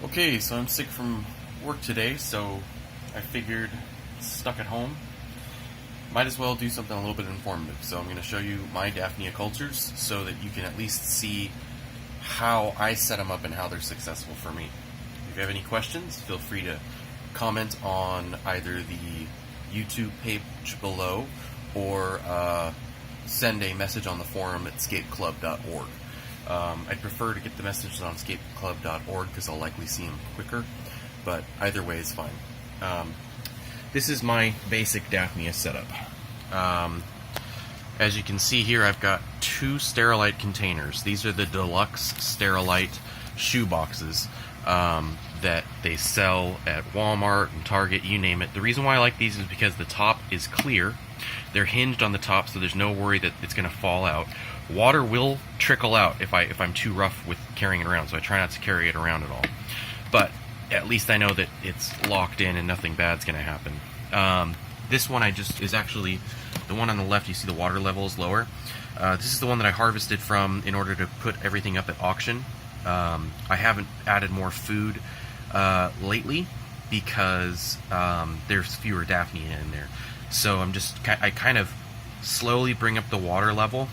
Okay, so I'm sick from work today, so I figured, stuck at home, might as well do something a little bit informative. So I'm going to show you my Daphnia cultures so that you can at least see how I set them up and how they're successful for me. If you have any questions, feel free to comment on either the YouTube page below or send a message on the forum at scapeclub.org. I'd prefer to get the messages on scapeclub.org because I'll likely see them quicker, but either way is fine. This is my basic Daphnia setup. As you can see here, I've got two Sterilite containers. These are the deluxe Sterilite shoe boxes that they sell at Walmart and Target, you name it. The reason why I like these is because the top is clear. They're hinged on the top, so there's no worry that it's going to fall out. Water will trickle out if I'm too rough with carrying it around, so I try not to carry it around at all. But at least I know that it's locked in and nothing bad's going to happen. This one is actually the one on the left. You see the water level is lower. This is the one that I harvested from in order to put everything up at auction. I haven't added more food lately because there's fewer Daphnia in there. So I kind of slowly bring up the water level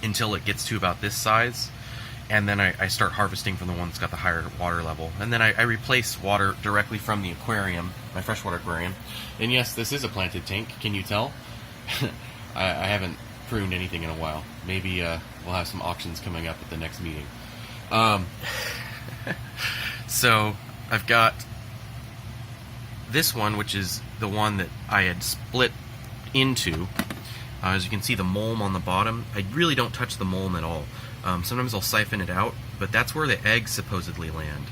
until it gets to about this size, and then I start harvesting from the one that's got the higher water level. And then I replace water directly from the aquarium, my freshwater aquarium. And yes, this is a planted tank, can you tell? I haven't pruned anything in a while. Maybe we'll have some auctions coming up at the next meeting. So I've got this one, which is the one that I had split into. As you can see, the mulm on the bottom, I really don't touch the mulm at all. Sometimes I'll siphon it out, but that's where the eggs supposedly land.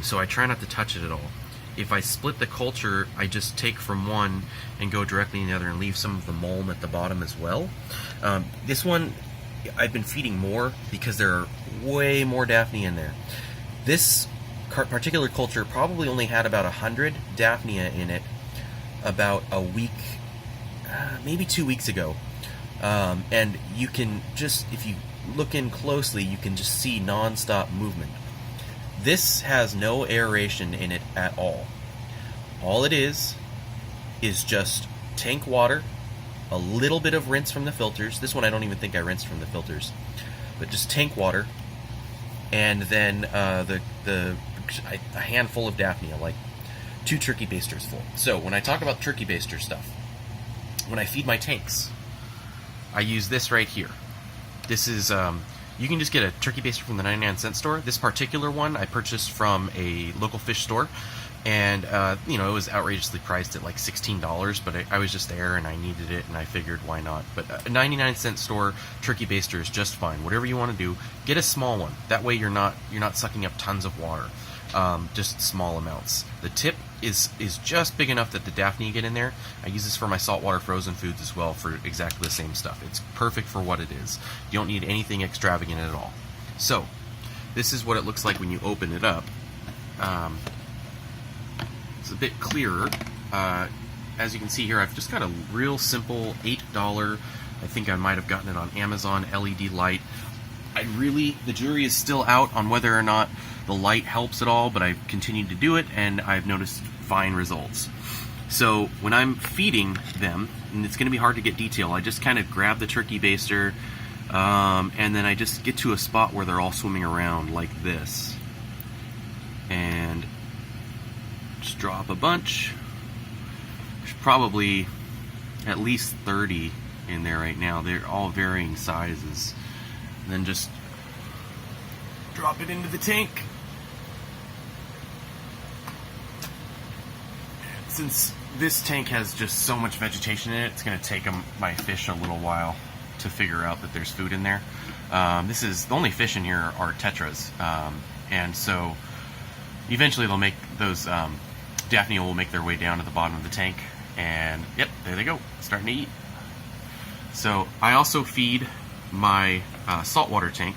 So I try not to touch it at all. If I split the culture, I just take from one and go directly in the other and leave some of the mulm at the bottom as well. This one, I've been feeding more because there are way more Daphnia in there. This particular culture probably only had about 100 Daphnia in it about a week, maybe 2 weeks ago. And you can just, if you look in closely, you can just see non-stop movement. This has no aeration in it at all. All it is just tank water, a little bit of rinse from the filters. This one I don't even think I rinsed from the filters, but just tank water, and then a handful of Daphnia, like 2 turkey basters full. So when I talk about turkey baster stuff, when I feed my tanks, I use this right here. This is, you can just get a turkey baster from the 99-cent store. This particular one I purchased from a local fish store, and it was outrageously priced at like $16, but I was just there and I needed it and I figured why not. But a 99-cent store turkey baster is just fine. Whatever you want to do, get a small one. That way you're not sucking up tons of water. Just small amounts. The tip is just big enough that the Daphnia get in there. I use this for my saltwater frozen foods as well for exactly the same stuff. It's perfect for what it is. You don't need anything extravagant at all. So, this is what it looks like when you open it up. It's a bit clearer. As you can see here, I've just got a real simple $8, I think I might have gotten it on Amazon, LED light. The jury is still out on whether or not the light helps at all, but I've continued to do it, and I've noticed fine results. So when I'm feeding them, and it's going to be hard to get detail, I just kind of grab the turkey baster, and then I just get to a spot where they're all swimming around like this. And just drop a bunch. There's probably at least 30 in there right now. They're all varying sizes. And then just drop it into the tank. Since this tank has just so much vegetation in it, it's going to take my fish a little while to figure out that there's food in there. This is the only fish in here are tetras, and so eventually they'll make those Daphnia will make their way down to the bottom of the tank, and yep, there they go, starting to eat. So I also feed my saltwater tank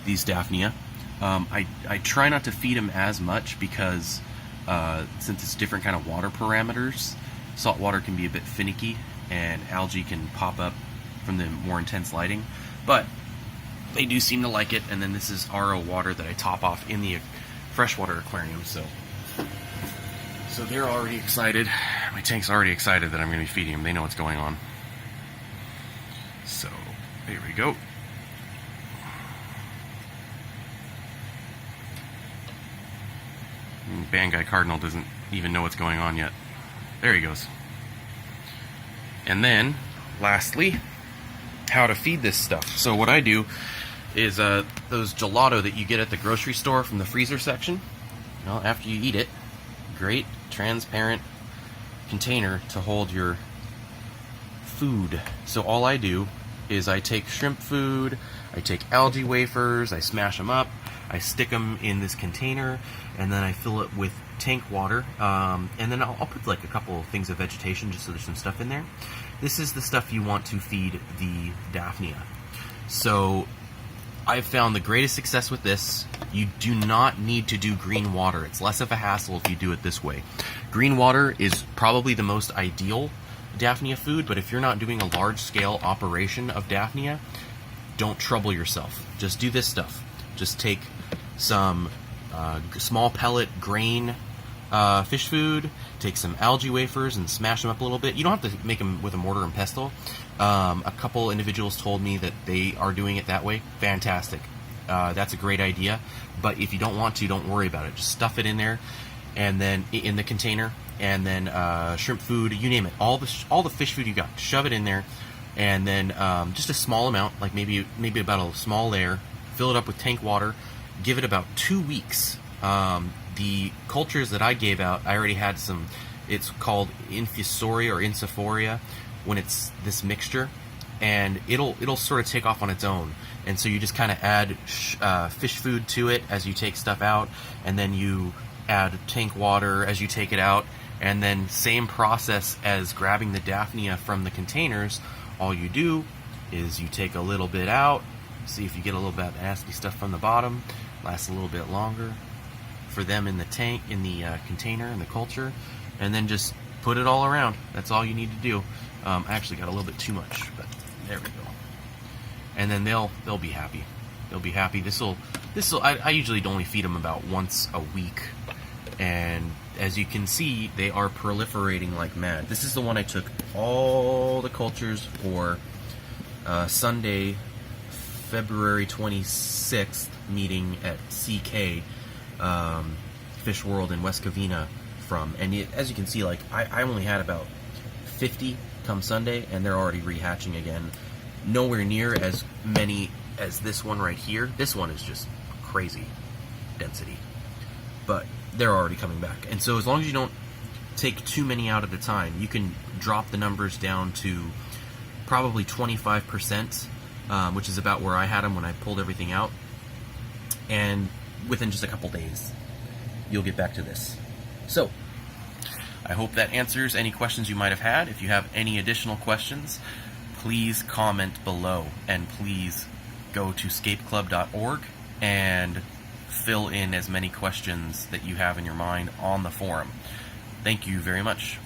these Daphnia. I try not to feed them as much because since it's different kind of water parameters, salt water can be a bit finicky and algae can pop up from the more intense lighting, but they do seem to like it. And then this is RO water that I top off in the freshwater aquarium, so they're already excited. My tank's already excited that I'm going to be feeding them. They know what's going on. So there we go. Band Guy Cardinal doesn't even know what's going on yet. There he goes. And then, lastly, how to feed this stuff. So what I do is those gelato that you get at the grocery store from the freezer section. Well, after you eat it, great transparent container to hold your food. So all I do is I take shrimp food, I take algae wafers, I smash them up, I stick them in this container, and then I fill it with tank water, and then I'll put like a couple of things of vegetation just so there's some stuff in there. This is the stuff you want to feed the Daphnia. So I've found the greatest success with this. You do not need to do green water. It's less of a hassle if you do it this way. Green water is probably the most ideal Daphnia food, but if you're not doing a large-scale operation of Daphnia, don't trouble yourself. Just do this stuff. Just take some small pellet grain fish food, take some algae wafers and smash them up a little bit. You don't have to make them with a mortar and pestle. A couple individuals told me that they are doing it that way. Fantastic. That's a great idea. But if you don't want to, don't worry about it. Just stuff it in there, and then in the container, and then shrimp food, you name it. All the fish food you got, shove it in there, and then just a small amount, like maybe about a small layer. Fill it up with tank water. Give it about 2 weeks. The cultures that I gave out, I already had some. It's called infusoria or insiforia when it's this mixture, and it'll sort of take off on its own. And so you just kind of add fish food to it as you take stuff out, and then you add tank water as you take it out, and then same process as grabbing the Daphnia from the containers. All you do is you take a little bit out, see if you get a little bit of nasty stuff from the bottom, lasts a little bit longer for them in the tank, in the container, in the culture, and then just put it all around. That's all you need to do. I actually got a little bit too much, but there we go. And then they'll be happy. They'll be happy. This'll. I usually only feed them about once a week, and as you can see, they are proliferating like mad. This is the one I took all the cultures for Sunday, February 26th meeting at CK Fish World in West Covina from, and as you can see, like I only had about 50 come Sunday, and they're already rehatching again. Nowhere near as many as this one right here. This one is just crazy density, but they're already coming back. And so as long as you don't take too many out at a time, you can drop the numbers down to probably 25%, which is about where I had them when I pulled everything out, and within just a couple days you'll get back to this. So I hope that answers any questions you might have had. If you have any additional questions, please comment below, and please go to scapeclub.org and fill in as many questions that you have in your mind on the forum. Thank you very much.